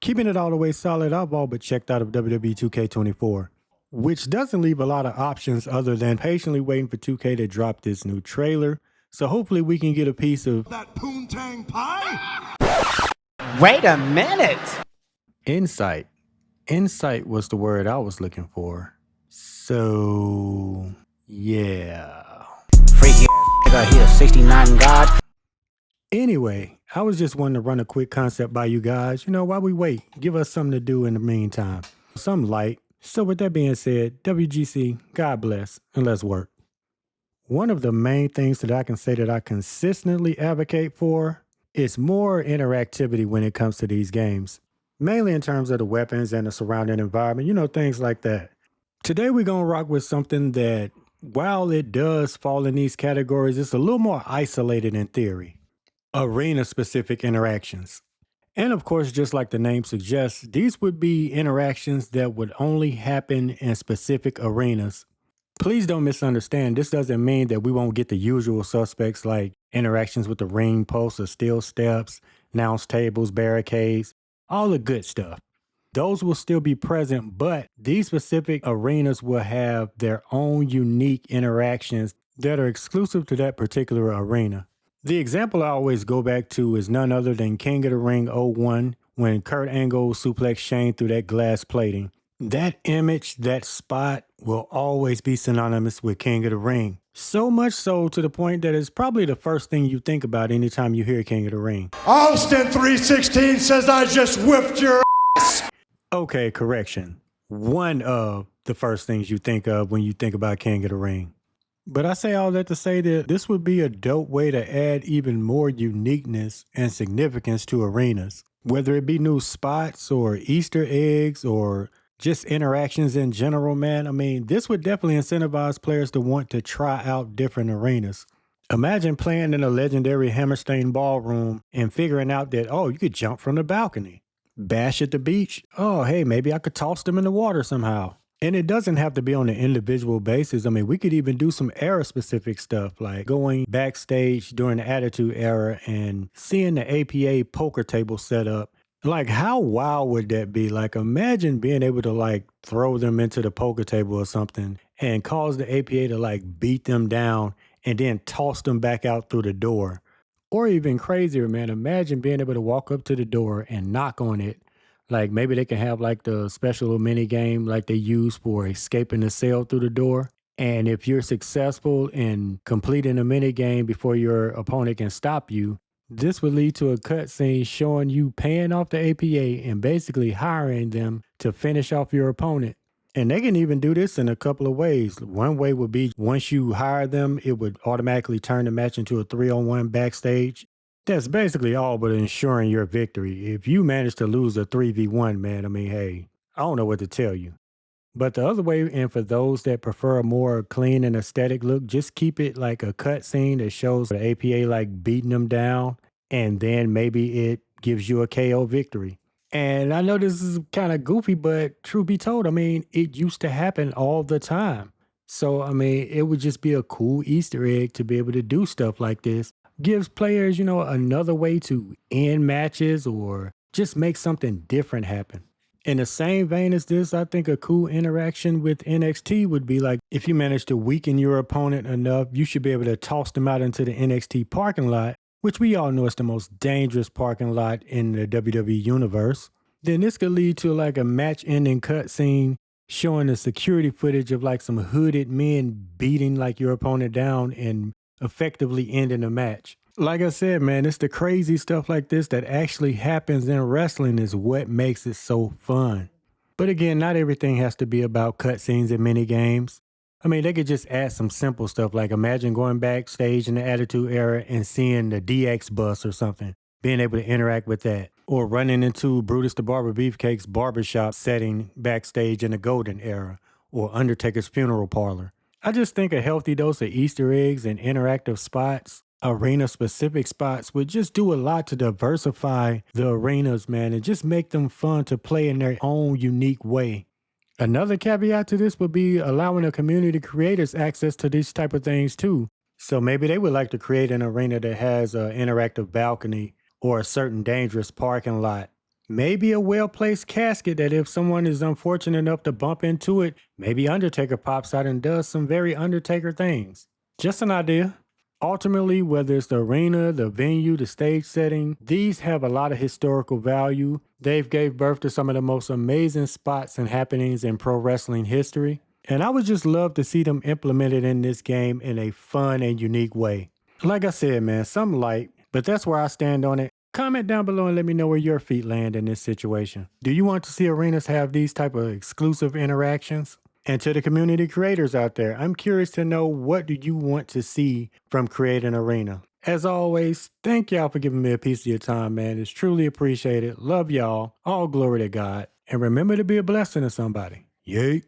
Keeping it all the way solid, I've all but checked out of WWE 2K24, which doesn't leave a lot of options other than patiently waiting for 2K to drop this new trailer. So hopefully we can get a piece of that poontang pie? Wait a minute! insight. Insight was the word I was looking for. So, yeah. Freaky ass nigga here, 69 God. Anyway, I was just wanting to run a quick concept by you guys. While we wait, give us something to do in the meantime. Something light. So with that being said, WGC, God bless, and let's work. One of the main things that I can say that I consistently advocate for is more interactivity when it comes to these games. Mainly in terms of the weapons and the surrounding environment, things like that. Today we're going to rock with something that, while it does fall in these categories, it's a little more isolated in theory. Arena-specific interactions. And of course, just like the name suggests, these would be interactions that would only happen in specific arenas. Please don't misunderstand, this doesn't mean that we won't get the usual suspects like interactions with the ring posts or steel steps, announce tables, barricades, all the good stuff. Those will still be present, but these specific arenas will have their own unique interactions that are exclusive to that particular arena. The example I always go back to is none other than King of the Ring 01 when Kurt Angle suplexed Shane through that glass plating. That image, that spot will always be synonymous with King of the Ring. So much so to the point that it's probably the first thing you think about anytime you hear King of the Ring. Austin 316 says I just whipped your ass. Okay, correction. One of the first things you think of when you think about King of the Ring. But I say all that to say that this would be a dope way to add even more uniqueness and significance to arenas. Whether it be new spots or Easter eggs or just interactions in general, man. I mean, this would definitely incentivize players to want to try out different arenas. Imagine playing in a legendary Hammerstein ballroom and figuring out that, oh, you could jump from the balcony. Bash at the beach. Oh, hey, maybe I could toss them in the water somehow. And it doesn't have to be on an individual basis. I mean, we could even do some era-specific stuff, like going backstage during the Attitude Era and seeing the APA poker table set up. Like, how wild would that be? Like, imagine being able to, throw them into the poker table or something and cause the APA to, beat them down and then toss them back out through the door. Or even crazier, man, imagine being able to walk up to the door and knock on it. Like maybe they can have the special mini game like they use for escaping the cell through the door. And if you're successful in completing a mini game before your opponent can stop you, this would lead to a cutscene showing you paying off the APA and basically hiring them to finish off your opponent. And they can even do this in a couple of ways. One way would be once you hire them, it would automatically turn the match into a 3-on-1 backstage. That's basically all but ensuring your victory. If you manage to lose a 3v1, man, I mean, hey, I don't know what to tell you. But the other way, and for those that prefer a more clean and aesthetic look, just keep it like a cutscene that shows the APA beating them down, and then maybe it gives you a KO victory. And I know this is kind of goofy, but truth be told, I mean, it used to happen all the time. So, I mean, it would just be a cool Easter egg to be able to do stuff like this. Gives players, another way to end matches or just make something different happen. In the same vein as this, I think a cool interaction with NXT would be if you manage to weaken your opponent enough, you should be able to toss them out into the NXT parking lot, which we all know is the most dangerous parking lot in the WWE universe. Then this could lead to a match-ending cutscene showing the security footage of some hooded men beating your opponent down and effectively ending the match. Like I said, man, it's the crazy stuff like this that actually happens in wrestling is what makes it so fun. But again, not everything has to be about cutscenes and mini games. I mean, they could just add some simple stuff like imagine going backstage in the Attitude Era and seeing the DX bus or something, being able to interact with that. Or running into Brutus the Barber Beefcake's barbershop setting backstage in the Golden Era, or Undertaker's funeral parlor. I just think a healthy dose of Easter eggs and interactive spots, arena-specific spots, would just do a lot to diversify the arenas, man, and just make them fun to play in their own unique way. Another caveat to this would be allowing the community creators access to these type of things too. So maybe they would like to create an arena that has an interactive balcony or a certain dangerous parking lot. Maybe a well-placed casket that if someone is unfortunate enough to bump into it, maybe Undertaker pops out and does some very Undertaker things. Just an idea. Ultimately, whether it's the arena, the venue, the stage setting, these have a lot of historical value. They've gave birth to some of the most amazing spots and happenings in pro wrestling history. And I would just love to see them implemented in this game in a fun and unique way. Like I said, man, some light, but that's where I stand on it. Comment down below and let me know where your feet land in this situation. Do you want to see arenas have these type of exclusive interactions? And to the community creators out there, I'm curious to know, what do you want to see from Create an Arena? As always, thank y'all for giving me a piece of your time, man. It's truly appreciated. Love y'all. All glory to God. And remember to be a blessing to somebody. Yay.